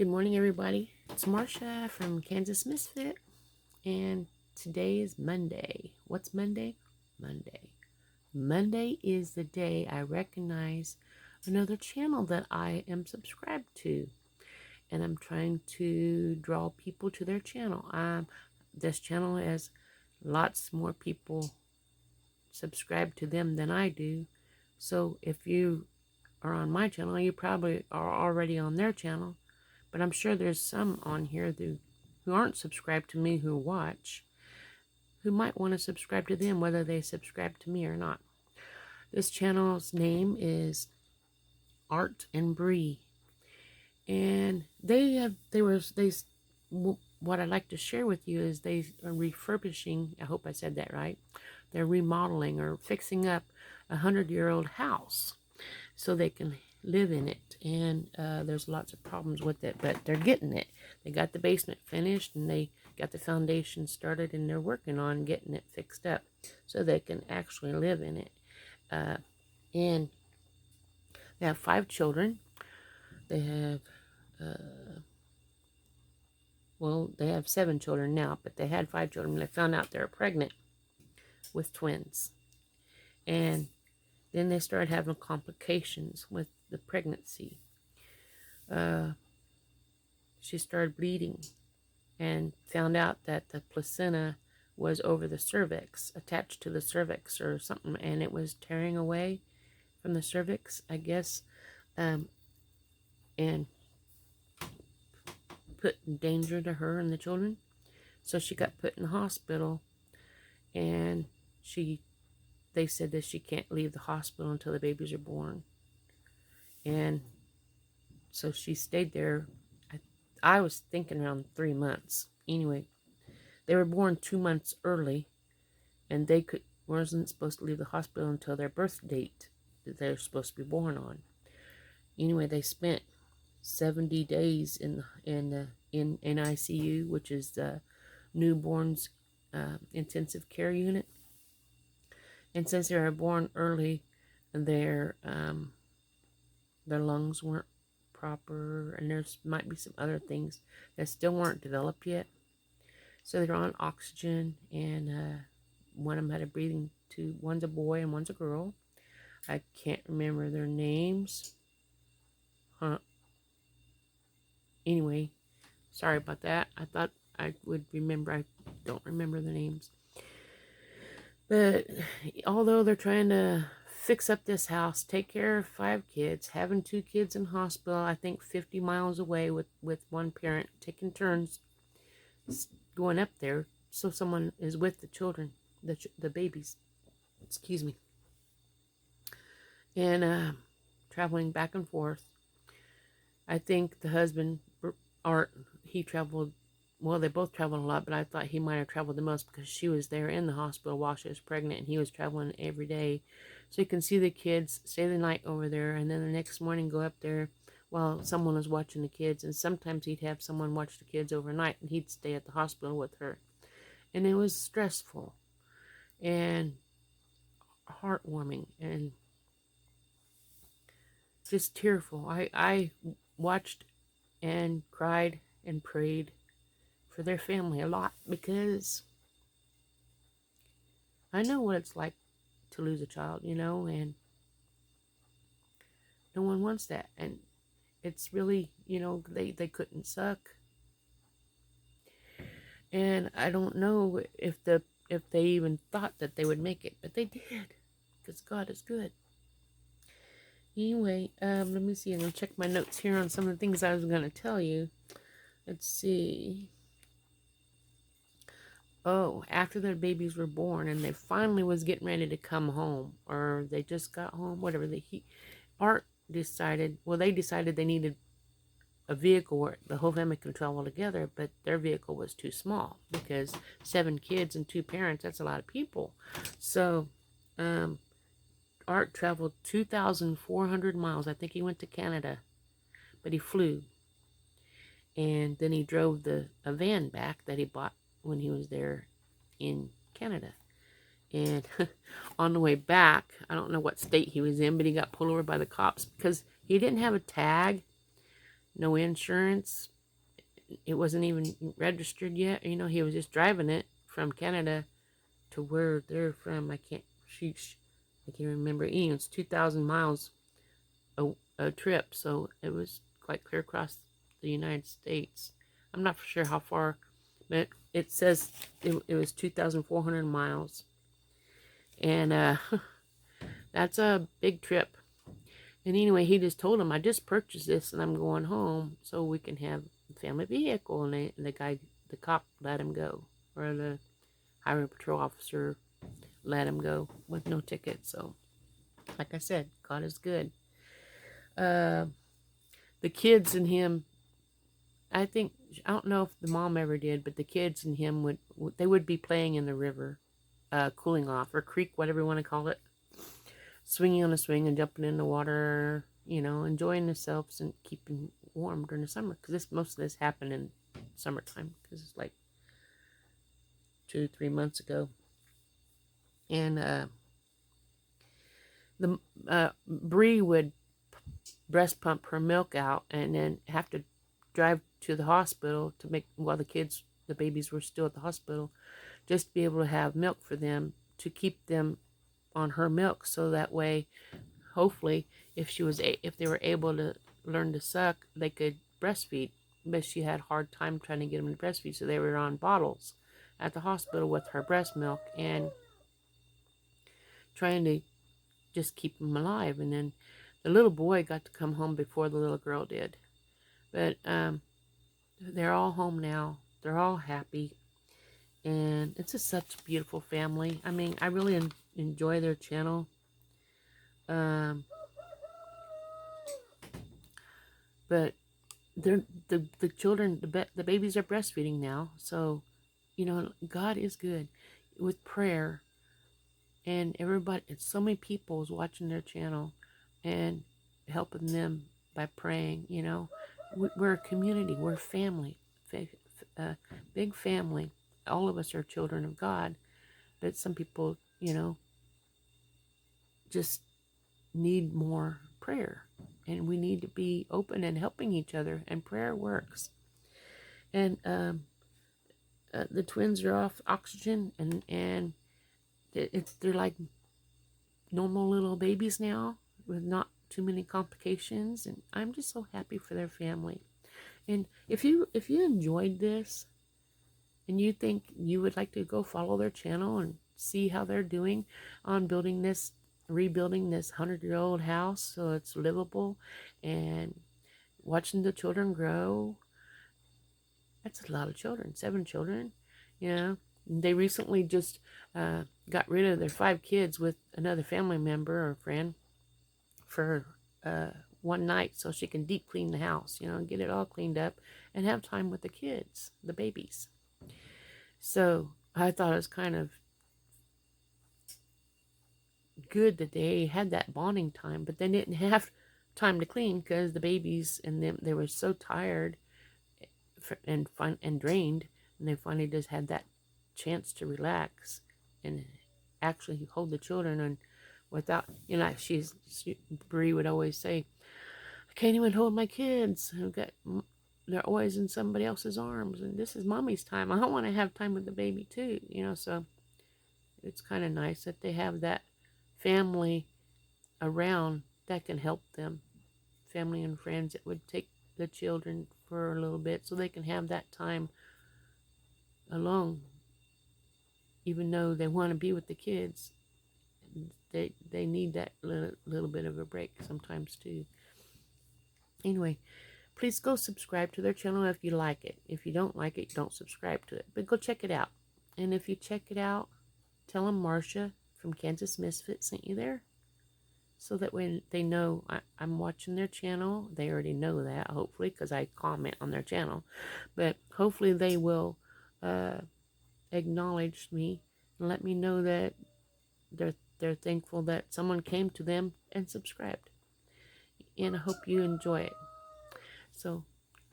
Good morning, everybody. It's Marcia from Kansas Misfit, and today is Monday. What's Monday? Monday. Monday is the day I recognize another channel that I am subscribed to, and I'm trying to draw people to their channel. This channel has lots more people subscribed to them than I do, so if you are on my channel, you probably are already on their channel. But I'm sure there's some on here who aren't subscribed to me who watch, who might want to subscribe to them, whether they subscribe to me or not. This channel's name is Art and BRI, and what I'd like to share with you is they are refurbishing. I hope I said that right. They're remodeling or fixing up a 100-year-old house so they can live in it, and there's lots of problems with it, but they're getting it. They got the basement finished, and they got the foundation started, and they're working on getting it fixed up so they can actually live in it. And they have 5 children. They have they have 7 children now, but they had 5 children. They found out they were pregnant with twins, and then they started having complications with the pregnancy. She started bleeding and found out that the placenta was over the cervix, attached to the cervix or something, and it was tearing away from the cervix, I guess, and put in danger to her and the children. So she got put in the hospital, and they said that she can't leave the hospital until the babies are born. And so she stayed there. I was thinking around 3 months. Anyway, they were born 2 months early, and they wasn't supposed to leave the hospital until their birth date that they were supposed to be born on. Anyway, they spent 70 days in ICU, which is the newborns intensive care unit. And since they were born early, their lungs weren't proper, and there might be some other things that still weren't developed yet. So they're on oxygen, and one of them had a breathing tube. One's a boy and one's a girl. I can't remember their names. Anyway, sorry about that. I thought I would remember. I don't remember the names. But although they're trying to fix up this house, take care of 5 kids, having 2 kids in hospital, I think 50 miles away with one parent, taking turns going up there so someone is with the children, the babies, excuse me, and traveling back and forth. I think the husband, Art, he traveled, well, they both traveled a lot, but I thought he might have traveled the most because she was there in the hospital while she was pregnant, and he was traveling every day. So you can see the kids, stay the night over there, and then the next morning go up there while someone was watching the kids. And sometimes he'd have someone watch the kids overnight, and he'd stay at the hospital with her. And it was stressful and heartwarming and just tearful. I watched and cried and prayed for their family a lot, because I know what it's like to lose a child, and no one wants that. And it's really, they couldn't suck. And I don't know if they even thought that they would make it, but they did, because God is good. Anyway, let me see. I'm going to check my notes here on some of the things I was going to tell you. Let's see. Oh, after their babies were born and they finally was getting ready to come home, or they just got home, whatever, Art decided, they decided they needed a vehicle where the whole family can travel together, but their vehicle was too small because 7 kids and 2 parents, that's a lot of people. So, Art traveled 2,400 miles. I think he went to Canada, but he flew. And then he drove a van back that he bought when he was there in Canada. And on the way back, I don't know what state he was in, but he got pulled over by the cops because he didn't have a tag, no insurance, it wasn't even registered yet. You know, he was just driving it from Canada to where they're from. I can't, I can't remember. It's 2,000 miles a trip, so it was quite clear across the United States. I'm not for sure how far, but it says it was 2,400 miles, and that's a big trip. And anyway, he just told him, I just purchased this and I'm going home so we can have a family vehicle. And the cop let him go, or the highway patrol officer let him go with no ticket. So, like I said, God is good. Uh, the kids and him, I think, I don't know if the mom ever did, but the kids and him they would be playing in the river, cooling off, or creek, whatever you want to call it, swinging on a swing and jumping in the water, enjoying themselves and keeping warm during the summer. Because most of this happened in summertime, because it's like 2-3 months ago. And the BRI would breast pump her milk out and then have to drive to the hospital to make, while the babies were still at the hospital, just to be able to have milk for them, to keep them on her milk, so that way, hopefully, if they were able to learn to suck, they could breastfeed. But she had a hard time trying to get them to breastfeed, so they were on bottles at the hospital with her breast milk and trying to just keep them alive. And then the little boy got to come home before the little girl did. But they're all home now. They're all happy. And it's just such a beautiful family. I mean, I really enjoy their channel. But the children, the babies are breastfeeding now. So, God is good. With prayer, and everybody, it's so many people is watching their channel and helping them by praying. We're a community. We're family. Big family. All of us are children of God. But some people, just need more prayer. And we need to be open and helping each other. And prayer works. And the twins are off oxygen. And they're like normal little babies now, with not too many complications. And I'm just so happy for their family. And if you enjoyed this, and you think you would like to go follow their channel and see how they're doing on rebuilding this 100-year-old house so it's livable, and watching the children grow, that's a lot of children, 7 children. They recently just got rid of their 5 kids with another family member or friend for one night, so she can deep clean the house, get it all cleaned up and have time with the kids, the babies. So I thought it was kind of good that they had that bonding time, but they didn't have time to clean because the babies and them, they were so tired and drained, and they finally just had that chance to relax and actually hold the children. And without, Bree would always say, I can't even hold my kids. They're always in somebody else's arms, and this is mommy's time. I don't want to have time with the baby too, so it's kind of nice that they have that family around that can help them, family and friends that would take the children for a little bit so they can have that time alone, even though they want to be with the kids. They need that little bit of a break sometimes too. Anyway, please go subscribe to their channel if you like it. If you don't like it, don't subscribe to it, but go check it out. And if you check it out, tell them Marcia from Kansas Misfit sent you there, so that when they know I'm watching their channel. They already know that, hopefully, because I comment on their channel. But hopefully they will acknowledge me and let me know that they're thankful that someone came to them and subscribed. And I hope you enjoy it. So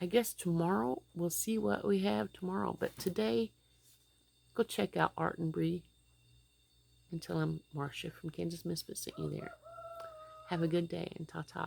I guess tomorrow we'll see what we have tomorrow. But today, go check out Art and Bree and tell them Marcia from Kansas Misfit sent you there. Have a good day, and ta-ta.